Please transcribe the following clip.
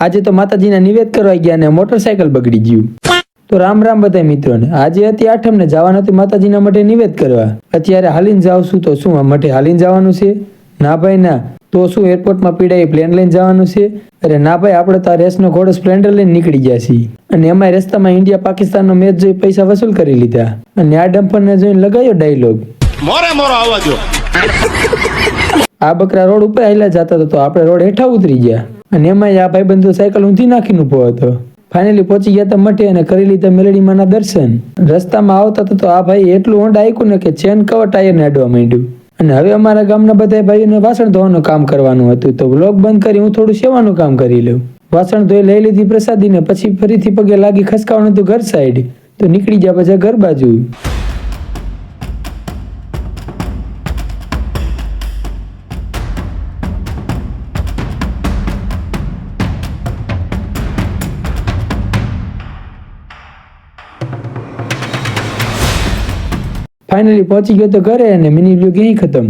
આજે તો માતાજીના નિવેદ કરવા ગયા અને મોટરસાયકલ બગડી ગયું. તો રામ રામ બધા મિત્રોને. આજે હતી આઠમને જવાનું હતું માતાજીના મઢે નિવેદ કરવા. અત્યારે હાલીને જાવ છું તો શું આ મઢે હાલીને જવાનું છે? ના ભાઈ ના. તો શું એરપોર્ટમાં પીડાઈ પ્લેન લઈને જવાનું છે? અરે ના ભાઈ, આપણે તો આ રેસનો ઘોડો સ્પ્લેન્ડર લઈને નીકળી ગયા છીએ. અને એમાં રસ્તામાં ઇન્ડિયા પાકિસ્તાનનો મેચ જોઈ પૈસા વસૂલ કરી લીધા. અને આ ડમ્પરને જોઈને લગાવ્યો ડાયલોગ, મોરે મોરો આવવા દો. આ બકરા રોડ ઉપર હાલ્યા જતા હતા તો આપણે રોડ હેઠા ઉતરી ગયા. અને એમાં આ ભાઈબંધો સાયકલ ઊંધી નાખીને ઉભો હતો. ફાઇનલી પહોંચી ગયા હતા મઠે અને કરી લીધા મેલડીમાંના દર્શન. રસ્તામાં આવતા તો આ ભાઈ એટલું ઊંડ આયકું ને કે ચેન કવર ટાયરને અડવા માંડ્યું. અને હવે અમારા ગામના બધા ભાઈઓને વાસણ ધોવાનું કામ કરવાનું હતું તો વ્લોગ બંધ કરી હું થોડું સેવાનું કામ કરી લઉં. વાસણ ધોઈ લઈ લીધી પ્રસાદીને પછી ફરીથી પગે લાગી ખસકાવાનું હતું ઘર સાઈડ. તો નીકળી ગયા પછી ઘર બાજુ. ફાઇનલી પહોંચી ગયો તો ઘરે અને મિની બ્લોગ અહીં ખતમ.